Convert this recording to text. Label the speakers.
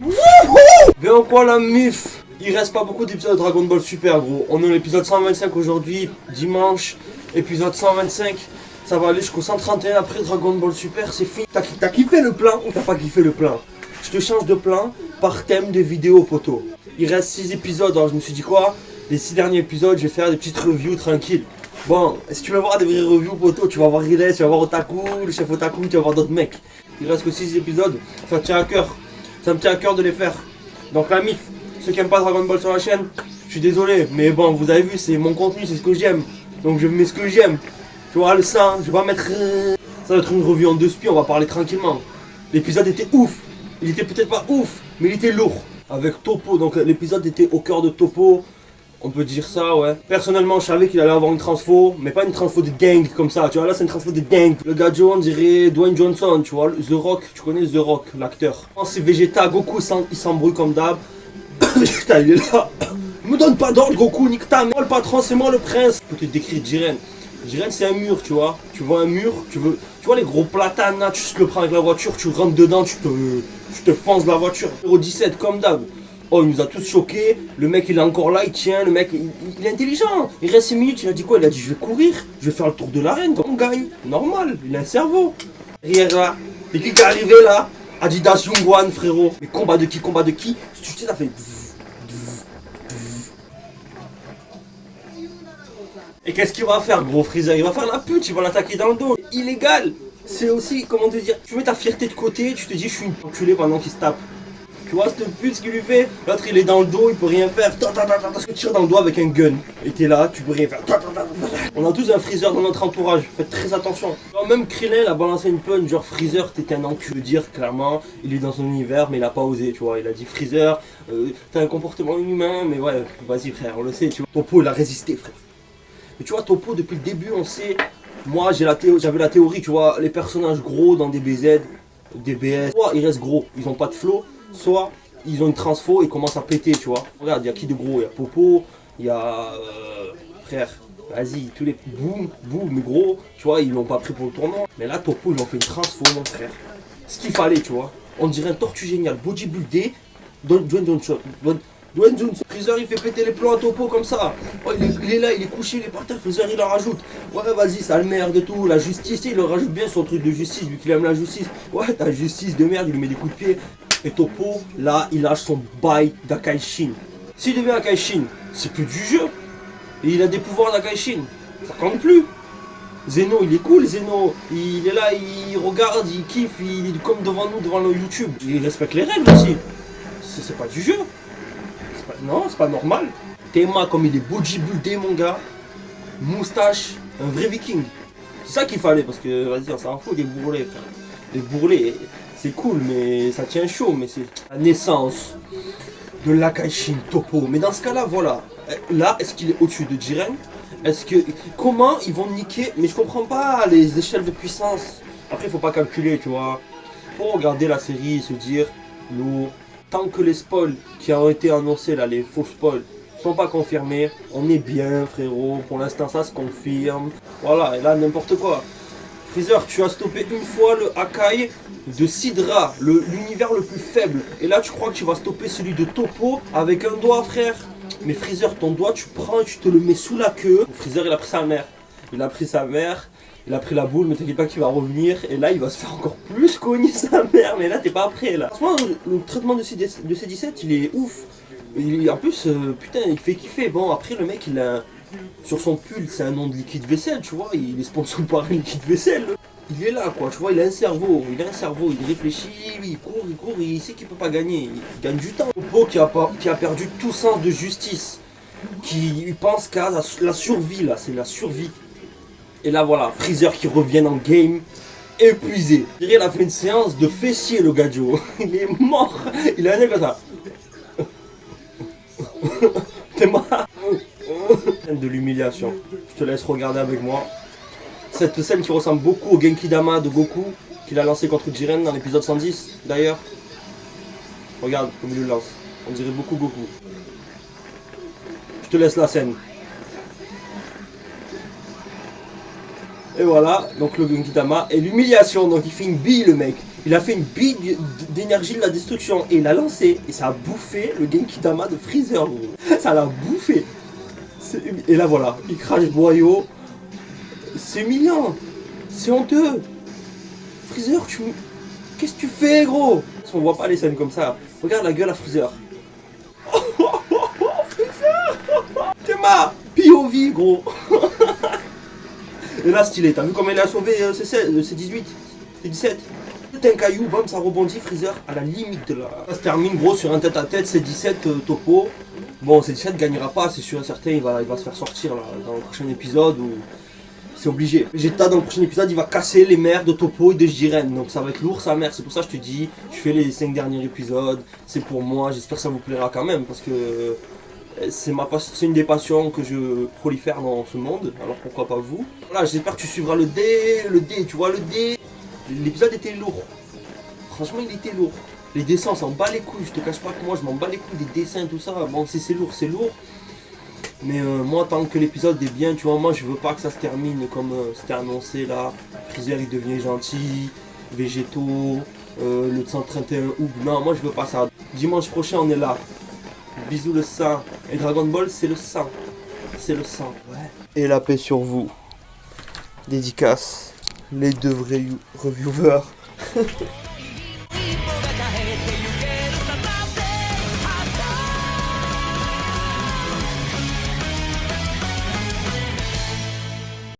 Speaker 1: Bien quoi la mif? Il reste pas beaucoup d'épisodes de Dragon Ball Super gros. On est à l'épisode 125 aujourd'hui, dimanche, épisode 125. Ça va aller jusqu'au 131 après Dragon Ball Super, c'est fini. T'as kiffé le plan ou t'as pas kiffé le plan? Je te change de plan par thème de vidéo poteau. Il reste 6 épisodes, alors je me suis dit quoi? Les 6 derniers épisodes, je vais faire des petites reviews tranquilles. Bon, si tu veux voir des vraies reviews poteau, tu vas voir Riles, tu vas voir Otaku, le chef Otaku, tu vas voir d'autres mecs. Il reste que 6 épisodes, ça me tient à cœur. Ça me tient à cœur de les faire. Donc la mif, ceux qui aiment pas Dragon Ball sur la chaîne, je suis désolé, mais bon, vous avez vu, c'est mon contenu, c'est ce que j'aime. Donc je mets ce que j'aime. Tu vois, le sein, je vais pas mettre... Ça va être une revue en 2 spies, on va parler tranquillement. L'épisode était ouf. Il était peut-être pas ouf, mais il était lourd. Avec Toppo, donc l'épisode était au cœur de Toppo. On peut dire ça, ouais. Personnellement, je savais qu'il allait avoir une transfo, mais pas une transfo de gang comme ça. Tu vois, là, c'est une transfo de gang. Le gars Joe, on dirait Dwayne Johnson, tu vois. The Rock, tu connais The Rock, l'acteur. C'est Vegeta, Goku, il s'embrouille comme d'hab. Vegeta, il est là. Me donne pas d'ordre, Goku, nique ta mère. Moi, le patron, c'est moi le prince. Je peux te décrire Jiren. Jiren, c'est un mur, tu vois. Tu vois un mur, tu vois les gros platanes là, tu te le prends avec la voiture, tu rentres dedans, tu te fonces la voiture. 017, comme d'hab. Oh, il nous a tous choqués. Le mec, il est encore là, il tient. Le mec, il est intelligent. Il reste 6 minutes. Il a dit quoi? Il a dit je vais courir, je vais faire le tour de l'arène. On gagne. Normal, il a un cerveau. Derrière là, et qui est arrivé là? Adidas Youngwan, frérot. Mais combat de qui? Combat de qui? Tu sais, ça fait. Et qu'est-ce qu'il va faire, gros Freezer? Il va faire la pute, il va l'attaquer dans le dos. Illégal. C'est aussi, comment te dire, tu mets ta fierté de côté, tu te dis je suis une enculé pendant qu'il se tape. Tu vois cette pute ce qu'il lui fait? L'autre il est dans le dos, il peut rien faire. Parce que tu tires dans le dos avec un gun. Et t'es là, tu peux rien faire. On a tous un Freezer dans notre entourage, faites très attention. Même Krillin a balancé une punch, genre Freezer t'es un enculé. Je veux dire clairement, il est dans son univers mais il a pas osé, tu vois. Il a dit Freezer, t'as un comportement inhumain, mais ouais, vas-y frère, on le sait, tu vois. Toppo il a résisté frère. Mais tu vois Toppo depuis le début on sait, moi j'avais la théorie, tu vois, les personnages gros dans des BZ, des BS, soit ils restent gros, ils ont pas de flow. Soit ils ont une transfo et commencent à péter, tu vois. Regarde, il y a qui de gros? Il y a Popo, il y a... frère, vas-y, tous les... Boum, mais gros, tu vois, ils l'ont pas pris pour le tournoi. Mais là, Toppo, ils ont fait une transfo, mon frère. Ce qu'il fallait, tu vois. On dirait un tortue génial, bodybuildé, Dwayne Johnson. Dwayne Johnson. Freezer, il fait péter les plombs à Toppo comme ça. Oh, il est là, il est couché, il est par terre. Freezer, il en rajoute. Ouais, vas-y, ça le merde et tout. La justice, il leur rajoute bien son truc de justice, vu qu'il aime la justice. Ouais, ta justice de merde, il lui met des coups de pied. Et Toppo, là, il lâche son bail d'Akaishin. S'il devient Akaishin, c'est plus du jeu. Et il a des pouvoirs d'Akaishin. Ça compte plus. Zeno, il est cool, Zeno. Il est là, il regarde, il kiffe, il est comme devant nous, devant le YouTube. Il respecte les règles aussi. C'est pas du jeu. Non, c'est pas normal. Tema, comme il est bodybuildé, mon gars. Moustache, un vrai viking. C'est ça qu'il fallait, parce que, vas-y, on s'en fout des bourrelets, frère. Les bourrelets. C'est cool, mais ça tient chaud, mais c'est la naissance de l'Akaishin Toppo. Mais dans ce cas-là, voilà. Là, est-ce qu'il est au-dessus de Jiren? Est-ce que... Comment ils vont niquer? Mais je comprends pas les échelles de puissance. Après, il faut pas calculer, tu vois. Faut regarder la série et se dire, lourd. Tant que les spoils qui ont été annoncés, là, les faux spoils, sont pas confirmés, on est bien, frérot. Pour l'instant, ça se confirme. Voilà, et là, n'importe quoi. Freezer, tu as stoppé une fois le Akai de Sidra, l'univers le plus faible. Et là, tu crois que tu vas stopper celui de Toppo avec un doigt, frère? Mais Freezer, ton doigt, tu prends et tu te le mets sous la queue. Freezer, il a pris sa mère. Il a pris sa mère, il a pris la boule, mais t'inquiète pas qu'il va revenir. Et là, il va se faire encore plus cogner sa mère. Mais là, t'es pas prêt, là. Franchement, le traitement de C17, il est ouf. En plus, putain, il fait kiffer. Bon, après, le mec, il a... Sur son pull, c'est un nom de liquide vaisselle, tu vois, il est sponsor par un liquide vaisselle. Il est là, quoi, tu vois, il a un cerveau, il réfléchit, il court, il sait qu'il peut pas gagner, il gagne du temps. Toppo qui a perdu tout sens de justice, qui pense qu'à la survie, là, c'est la survie. Et là, voilà, Freezer qui revient en game, épuisé. Je dirais, il a fait une séance de fessier, le gadjo. Il est mort, il a un nez comme ça. T'es mort. De l'humiliation. Je te laisse regarder avec moi. Cette scène qui ressemble beaucoup au Genki Dama de Goku qu'il a lancé contre Jiren dans l'épisode 110 d'ailleurs. Regarde comme il le lance. On dirait beaucoup Goku. Je te laisse la scène. Et voilà, donc le Genkidama et l'humiliation. Donc il fait une bille, le mec. Il a fait une bille d'énergie de la destruction. Et il l'a lancé. Et ça a bouffé le Genkidama de Freezer, gros. Ça l'a bouffé. Et là, voilà. Il crache boyau. C'est humiliant. C'est honteux. Freezer, qu'est-ce que tu fais, gros? On voit pas les scènes comme ça. Regarde la gueule à Freezer. Freezer. T'es ma POV, gros. Et là, stylé, t'as vu comment il a sauvé c'est 18, c'est 17. C'est un caillou, bam, ça rebondit, Freezer à la limite de la... Ça se termine gros sur un tête à tête, c'est 17 topo. Bon, c'est 17 gagnera pas, c'est sûr et certain, il va se faire sortir là, dans le prochain épisode où c'est obligé. Vegeta dans le prochain épisode, il va casser les mères de Topo et de Jiren, donc ça va être lourd sa mère, c'est pour ça que je te dis, je fais les 5 derniers épisodes, c'est pour moi, j'espère que ça vous plaira quand même, parce que c'est une des passions que je prolifère dans ce monde, alors pourquoi pas vous. Voilà, j'espère que tu suivras le D, tu vois le D. L'épisode était lourd. Franchement, il était lourd. Les dessins, on s'en bat les couilles, je te cache pas que moi je m'en bats les couilles des dessins, tout ça. Bon, c'est lourd, c'est lourd. Mais moi, tant que l'épisode est bien, tu vois, moi je veux pas que ça se termine comme c'était annoncé là. Freezer il devient gentil, Végétaux, le 131 Oub. Non, moi je veux pas ça. Dimanche prochain, on est là. Bisous le sang. Et Dragon Ball, c'est le sang. C'est le sang. Ouais. Et la paix sur vous. Dédicace. Les deux vrais reviewers.